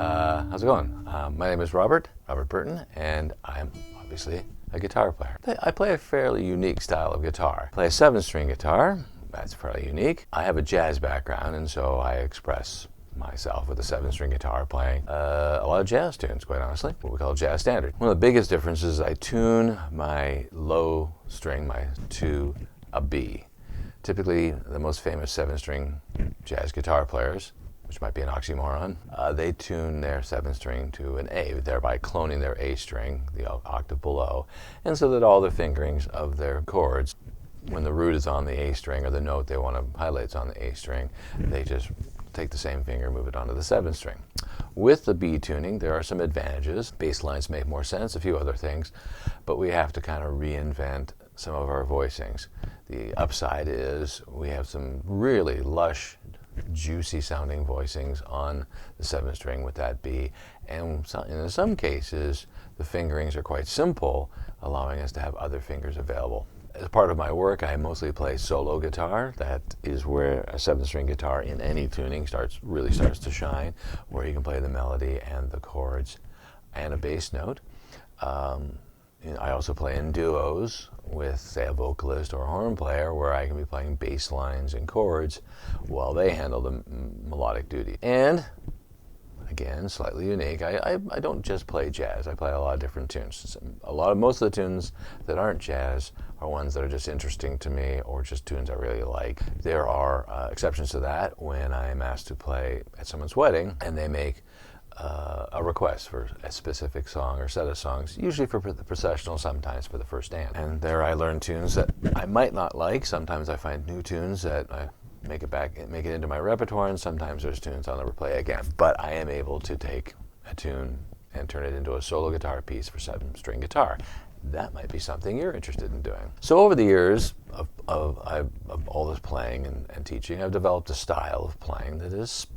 How's it going? My name is Robert Burton, and I'm obviously a guitar player. I play a fairly unique style of guitar. I play a 7-string guitar. That's fairly unique. I have a jazz background, and so I express myself with a 7-string guitar playing a lot of jazz tunes, quite honestly, what we call jazz standard. One of the biggest differences is I tune my low string, to a B. Typically, the most famous 7-string jazz guitar players, which might be an oxymoron, they tune their 7-string to an A, thereby cloning their A string, the octave below, and so that all the fingerings of their chords, when the root is on the A string or the note they want to highlight is on the A string, they just take the same finger and move it onto the 7-string. With the B tuning, there are some advantages. Bass lines make more sense, a few other things, but we have to kind of reinvent some of our voicings. The upside is we have some really lush, juicy sounding voicings on the 7-string with that B, and in some cases the fingerings are quite simple, allowing us to have other fingers available. As part of my work, I mostly play solo guitar. That is where a 7-string guitar in any tuning really starts to shine, where you can play the melody and the chords and a bass note. I also play in duos with, say, a vocalist or a horn player, where I can be playing bass lines and chords while they handle the melodic duty. And again, slightly unique, I don't just play jazz. I play a lot of different tunes. Most of the tunes that aren't jazz are ones that are just interesting to me, or just tunes I really like. There are exceptions to that when I'm asked to play at someone's wedding and they make a request for a specific song or set of songs, usually for the processional, sometimes for the first dance. And there I learn tunes that I might not like. Sometimes I find new tunes that I make it into my repertoire, and sometimes there's tunes I'll never play again. But I am able to take a tune and turn it into a solo guitar piece for 7-string guitar. That might be something you're interested in doing. So over the years of all this playing and teaching, I've developed a style of playing that is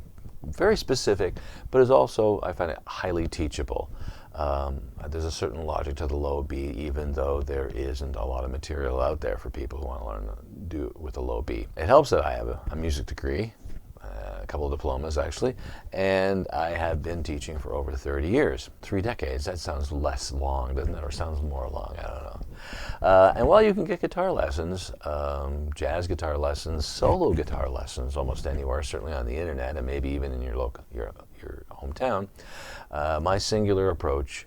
very specific, but is also, I find it, highly teachable. There's a certain logic to the low B, even though there isn't a lot of material out there for people who want to learn to do it with a low B. It helps that I have a music degree, a couple of diplomas actually, and I have been teaching for over 30 years. 3 decades, that sounds less long, doesn't it? Or sounds more long, I don't know. And while you can get guitar lessons, jazz guitar lessons, solo guitar lessons almost anywhere, certainly on the internet and maybe even in your hometown, my singular approach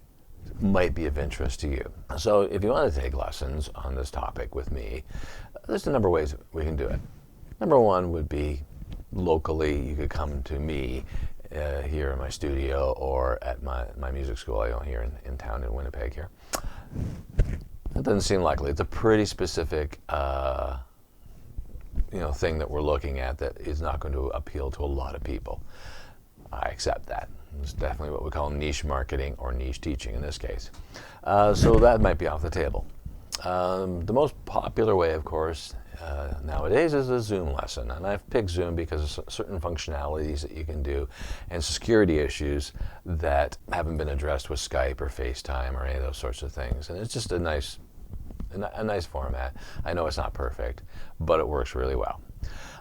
might be of interest to you. So if you want to take lessons on this topic with me, there's a number of ways we can do it. Number one would be locally. You could come to me here in my studio or at my music school here in town in Winnipeg here. It doesn't seem likely. It's a pretty specific thing that we're looking at that is not going to appeal to a lot of people. I accept that. It's definitely what we call niche marketing or niche teaching in this case. So that might be off the table. The most popular way, of course, nowadays is a Zoom lesson. And I've picked Zoom because of certain functionalities that you can do and security issues that haven't been addressed with Skype or FaceTime or any of those sorts of things. And it's just a nice format. I know it's not perfect, but it works really well.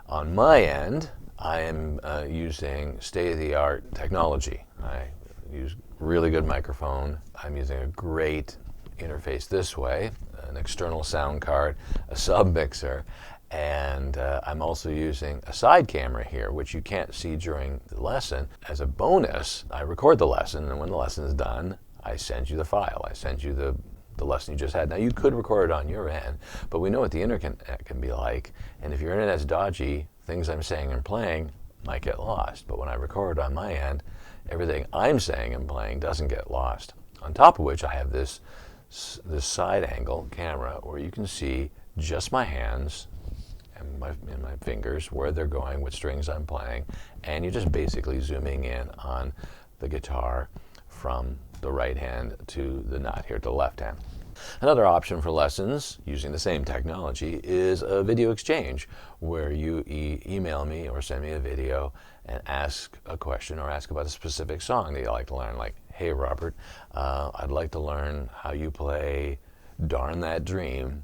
On my end, I am using state-of-the-art technology. I use really good microphone. I'm using a great interface this way, an external sound card, a sub mixer, and I'm also using a side camera here, which you can't see during the lesson. As a bonus, I record the lesson, and when the lesson is done, I send you the file. I send you the lesson you just had. Now, you could record it on your end, but we know what the internet can be like, and if your internet's dodgy, things I'm saying and playing might get lost. But when I record on my end, everything I'm saying and playing doesn't get lost. On top of which, I have this side angle camera where you can see just my hands and my fingers, where they're going, what strings I'm playing, and you're just basically zooming in on the guitar from the right hand to the nut here to the left hand. Another option for lessons using the same technology is a video exchange, where you email me or send me a video and ask a question or ask about a specific song that you like to learn. Like, hey Robert, I'd like to learn how you play Darn That Dream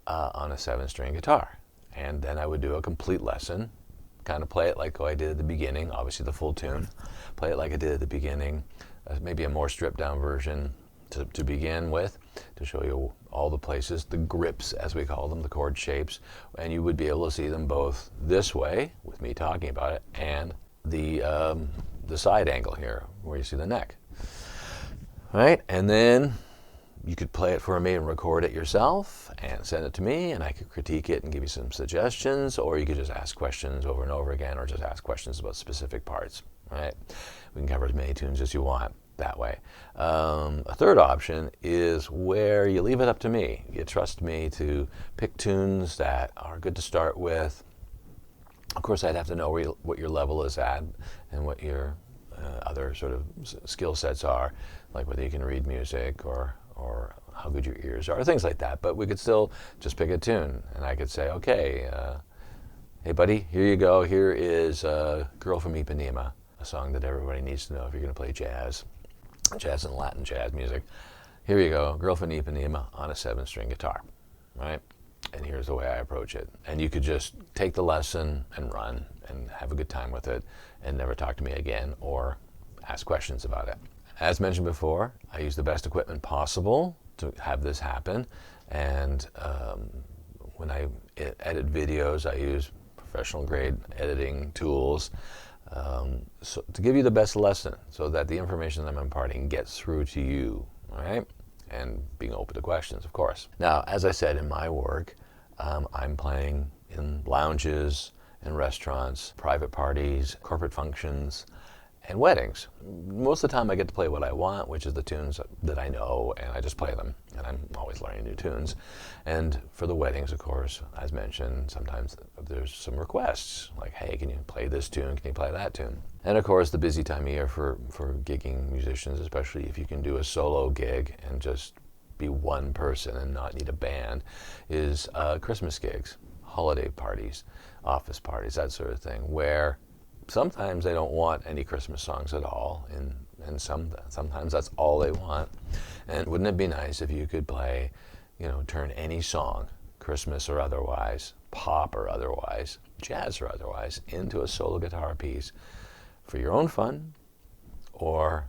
on a 7-string guitar. And then I would do a complete lesson kind of play it like I did at the beginning, obviously the full tune. Play it like I did at the beginning, maybe a more stripped down version to begin with, to show you all the places, the grips as we call them, the chord shapes, and you would be able to see them both this way, with me talking about it, and the side angle here, where you see the neck. Right, and then you could play it for me and record it yourself and send it to me, and I could critique it and give you some suggestions, or you could just ask questions over and over again, or just ask questions about specific parts. Right, we can cover as many tunes as you want that way. A third option is where you leave it up to me. You trust me to pick tunes that are good to start with. Of course, I'd have to know what your level is at and what your other sort of skill sets are, like whether you can read music or how good your ears are, things like that. But we could still just pick a tune, and I could say, okay, hey buddy, here you go. Here is Girl from Ipanema, a song that everybody needs to know if you're going to play jazz and Latin jazz music. Here you go, Girl from Ipanema on a 7-string guitar, right? And here's the way I approach it. And you could just take the lesson and run and have a good time with it and never talk to me again or ask questions about it. As mentioned before, I use the best equipment possible to have this happen. And when I edit videos, I use professional grade editing tools so to give you the best lesson so that the information that I'm imparting gets through to you, all right? And being open to questions, of course. Now, as I said, in my work, I'm playing in lounges, in restaurants, private parties, corporate functions, and weddings. Most of the time I get to play what I want, which is the tunes that I know, and I just play them. And I'm always learning new tunes. And for the weddings, of course, as mentioned, sometimes there's some requests, like, hey, can you play this tune? Can you play that tune? And of course, the busy time of year for gigging musicians, especially if you can do a solo gig and just be one person and not need a band, is Christmas gigs, holiday parties, office parties, that sort of thing, where sometimes they don't want any Christmas songs at all, and sometimes that's all they want. And wouldn't it be nice if you could play, turn any song, Christmas or otherwise, pop or otherwise, jazz or otherwise, into a solo guitar piece for your own fun, or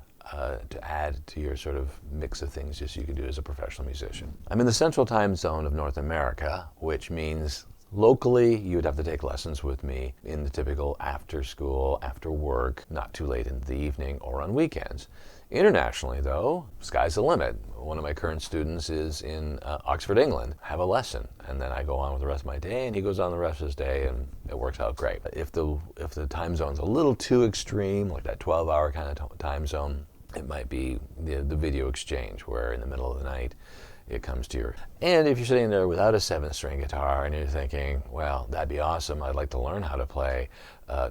to add to your sort of mix of things just you could do as a professional musician. I'm in the central time zone of North America, which means locally, you would have to take lessons with me in the typical after school, after work, not too late in the evening or on weekends. Internationally, though, sky's the limit. One of my current students is in Oxford, England. I have a lesson, and then I go on with the rest of my day, and he goes on the rest of his day, and it works out great. If the time zone's a little too extreme, like that 12-hour kind of time zone, it might be the video exchange, where in the middle of the night, it comes to your... And if you're sitting there without a 7-string guitar and you're thinking, well, that'd be awesome, I'd like to learn how to play,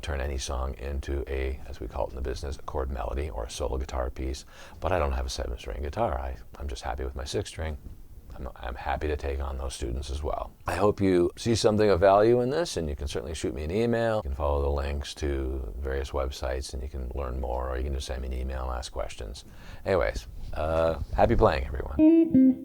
turn any song into a, as we call it in the business, a chord melody or a solo guitar piece, but I don't have a 7-string guitar. I'm just happy with my 6-string. I'm happy to take on those students as well. I hope you see something of value in this, and you can certainly shoot me an email. You can follow the links to various websites, and you can learn more, or you can just send me an email and ask questions. Anyways, happy playing, everyone.